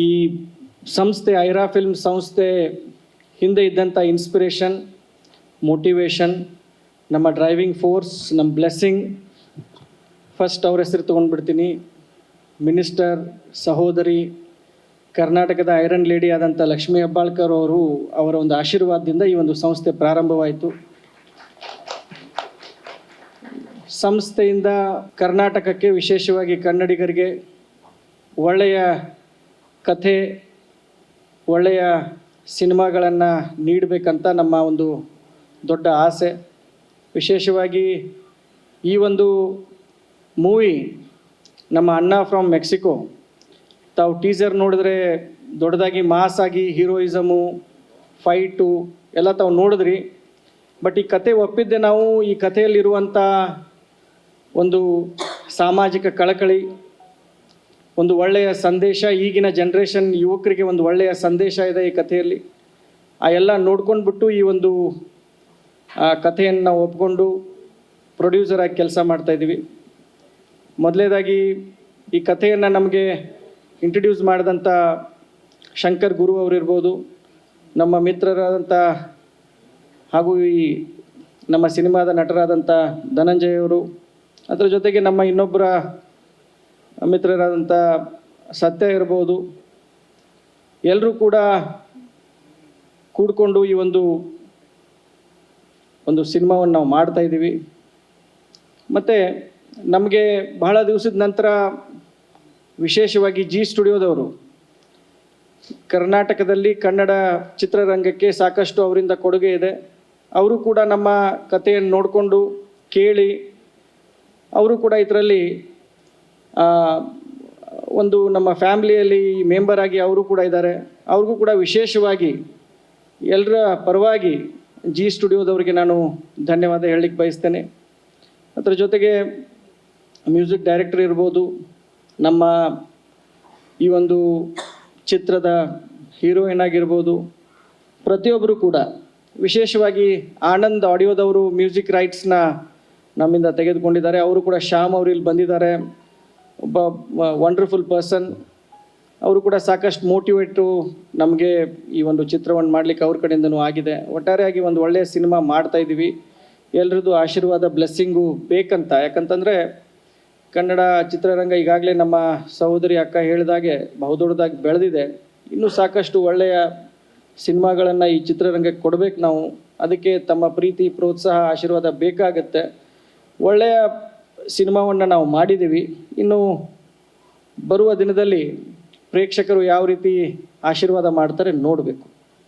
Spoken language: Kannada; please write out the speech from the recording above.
ಈ ಸಂಸ್ಥೆ ಐರಾ ಫಿಲ್ಮ್ ಸಂಸ್ಥೆ ಹಿಂದೆ ಇದ್ದಂಥ ಇನ್ಸ್ಪಿರೇಷನ್, ಮೋಟಿವೇಶನ್, ನಮ್ಮ ಡ್ರೈವಿಂಗ್ ಫೋರ್ಸ್, ನಮ್ಮ ಬ್ಲೆಸ್ಸಿಂಗ್. ಫಸ್ಟ್ ಅವ್ರ ಹೆಸರು ತೊಗೊಂಡ್ಬಿಡ್ತೀನಿ. ಮಿನಿಸ್ಟರ್, ಸಹೋದರಿ, ಕರ್ನಾಟಕದ ಐರನ್ ಲೇಡಿ ಆದಂಥ ಲಕ್ಷ್ಮೀ ಹೆಬ್ಬಾಳ್ಕರ್ ಅವರ ಒಂದು ಆಶೀರ್ವಾದದಿಂದ ಈ ಒಂದು ಸಂಸ್ಥೆ ಪ್ರಾರಂಭವಾಯಿತು. ಸಂಸ್ಥೆಯಿಂದ ಕರ್ನಾಟಕಕ್ಕೆ, ವಿಶೇಷವಾಗಿ ಕನ್ನಡಿಗರಿಗೆ ಒಳ್ಳೆಯ ಕಥೆ, ಒಳ್ಳೆಯ ಸಿನಿಮಾಗಳನ್ನು ನೀಡಬೇಕಂತ ನಮ್ಮ ಒಂದು ದೊಡ್ಡ ಆಸೆ. ವಿಶೇಷವಾಗಿ ಈ ಒಂದು ಮೂವಿ ನಮ್ಮ ಅಣ್ಣ ಫ್ರಮ್ ಮೆಕ್ಸಿಕೋ, ತಾವು ಟೀಸರ್ ನೋಡಿದ್ರೆ ದೊಡ್ಡದಾಗಿ ಮಾಸ್ ಆಗಿ ಹೀರೋಯಿಸಮು, ಫೈಟು ಎಲ್ಲ ತಾವು ನೋಡಿದ್ರಿ. ಬಟ್ ಈ ಕತೆ ಒಪ್ಪಿದ್ದೆ ನಾವು. ಈ ಕಥೆಯಲ್ಲಿರುವಂಥ ಒಂದು ಸಾಮಾಜಿಕ ಕಳಕಳಿ, ಒಂದು ಒಳ್ಳೆಯ ಸಂದೇಶ, ಈಗಿನ ಜನ್ರೇಷನ್ ಯುವಕರಿಗೆ ಒಂದು ಒಳ್ಳೆಯ ಸಂದೇಶ ಇದೆ ಈ ಕಥೆಯಲ್ಲಿ. ಆ ಎಲ್ಲ ನೋಡ್ಕೊಂಡ್ಬಿಟ್ಟು ಈ ಒಂದು ಕಥೆಯನ್ನು ನಾವು ಒಪ್ಕೊಂಡು ಪ್ರೊಡ್ಯೂಸರಾಗಿ ಕೆಲಸ ಮಾಡ್ತಾಯಿದ್ದೀವಿ. ಮೊದಲನೇದಾಗಿ ಈ ಕಥೆಯನ್ನು ನಮಗೆ ಇಂಟ್ರಡ್ಯೂಸ್ ಮಾಡಿದಂಥ ಶಂಕರ್ ಗುರು ಅವರಿರ್ಬೋದು, ನಮ್ಮ ಮಿತ್ರರಾದಂಥ ಹಾಗೂ ಈ ನಮ್ಮ ಸಿನಿಮಾದ ನಟರಾದಂಥ ಧನಂಜಯ್ ಅವರು, ಅದರ ಜೊತೆಗೆ ನಮ್ಮ ಇನ್ನೊಬ್ಬರ ಮಿತ್ರರಾದಂಥ ಸತ್ಯ ಇರ್ಬೋದು, ಎಲ್ಲರೂ ಕೂಡ ಕೂಡಿಕೊಂಡು ಈ ಒಂದು ಸಿನಿಮಾವನ್ನು ನಾವು ಮಾಡ್ತಾಯಿದ್ದೀವಿ. ಮತ್ತು ನಮಗೆ ಬಹಳ ದಿವಸದ ನಂತರ ವಿಶೇಷವಾಗಿ ಜಿ ಸ್ಟುಡಿಯೋದವರು ಕರ್ನಾಟಕದಲ್ಲಿ ಕನ್ನಡ ಚಿತ್ರರಂಗಕ್ಕೆ ಸಾಕಷ್ಟು ಅವರಿಂದ ಕೊಡುಗೆ ಇದೆ. ಅವರು ಕೂಡ ನಮ್ಮ ಕಥೆಯನ್ನು ನೋಡಿಕೊಂಡು ಕೇಳಿ ಅವರು ಕೂಡ ಇದರಲ್ಲಿ ಒಂದು ನಮ್ಮ ಫ್ಯಾಮ್ಲಿಯಲ್ಲಿ ಮೆಂಬರ್ ಆಗಿ ಅವರು ಕೂಡ ಇದ್ದಾರೆ. ಅವ್ರಿಗೂ ಕೂಡ ವಿಶೇಷವಾಗಿ ಎಲ್ಲರ ಪರವಾಗಿ ಜಿ ಸ್ಟುಡಿಯೋದವರಿಗೆ ನಾನು ಧನ್ಯವಾದ ಹೇಳಲಿಕ್ಕೆ ಬಯಸ್ತೇನೆ. ಅದರ ಜೊತೆಗೆ ಮ್ಯೂಸಿಕ್ ಡೈರೆಕ್ಟರ್ ಇರ್ಬೋದು, ನಮ್ಮ ಈ ಒಂದು ಚಿತ್ರದ ಹೀರೋಯಿನ್ ಆಗಿರ್ಬೋದು, ಪ್ರತಿಯೊಬ್ಬರು ಕೂಡ, ವಿಶೇಷವಾಗಿ ಆನಂದ್ ಆಡಿಯೋದವರು ಮ್ಯೂಸಿಕ್ ರೈಟ್ಸ್ನ ನಮ್ಮಿಂದ ತೆಗೆದುಕೊಂಡಿದ್ದಾರೆ. ಅವರು ಕೂಡ ಶ್ಯಾಮ್ ಅವರು ಇಲ್ಲಿ ಬಂದಿದ್ದಾರೆ, ಒಬ್ಬ ವಂಡರ್ಫುಲ್ ಪರ್ಸನ್. ಅವರು ಕೂಡ ಸಾಕಷ್ಟು ಮೋಟಿವೇಟು ನಮಗೆ ಈ ಒಂದು ಚಿತ್ರವನ್ನು ಮಾಡಲಿಕ್ಕೆ ಅವ್ರ ಕಡೆಯಿಂದನೂ ಆಗಿದೆ. ಒಟ್ಟಾರೆಯಾಗಿ ಒಂದು ಒಳ್ಳೆಯ ಸಿನಿಮಾ ಮಾಡ್ತಾಯಿದ್ದೀವಿ. ಎಲ್ರದ್ದು ಆಶೀರ್ವಾದ, ಬ್ಲೆಸ್ಸಿಂಗು ಬೇಕಂತ. ಯಾಕಂತಂದರೆ ಕನ್ನಡ ಚಿತ್ರರಂಗ ಈಗಾಗಲೇ ನಮ್ಮ ಸಹೋದರಿ ಅಕ್ಕ ಹೇಳಿದಾಗೆ ಬಹುದೊಡ್ಡದಾಗಿ ಬೆಳೆದಿದೆ. ಇನ್ನೂ ಸಾಕಷ್ಟು ಒಳ್ಳೆಯ ಸಿನಿಮಾಗಳನ್ನು ಈ ಚಿತ್ರರಂಗಕ್ಕೆ ಕೊಡಬೇಕು ನಾವು. ಅದಕ್ಕೆ ತಮ್ಮ ಪ್ರೀತಿ, ಪ್ರೋತ್ಸಾಹ, ಆಶೀರ್ವಾದ ಬೇಕಾಗತ್ತೆ. ಒಳ್ಳೆಯ ಸಿನಿಮಾವನ್ನು ನಾವು ಮಾಡಿದ್ದೀವಿ. ಇನ್ನು ಬರುವ ದಿನದಲ್ಲಿ ಪ್ರೇಕ್ಷಕರು ಯಾವ ರೀತಿ ಆಶೀರ್ವಾದ ಮಾಡ್ತಾರೆ ನೋಡಬೇಕು.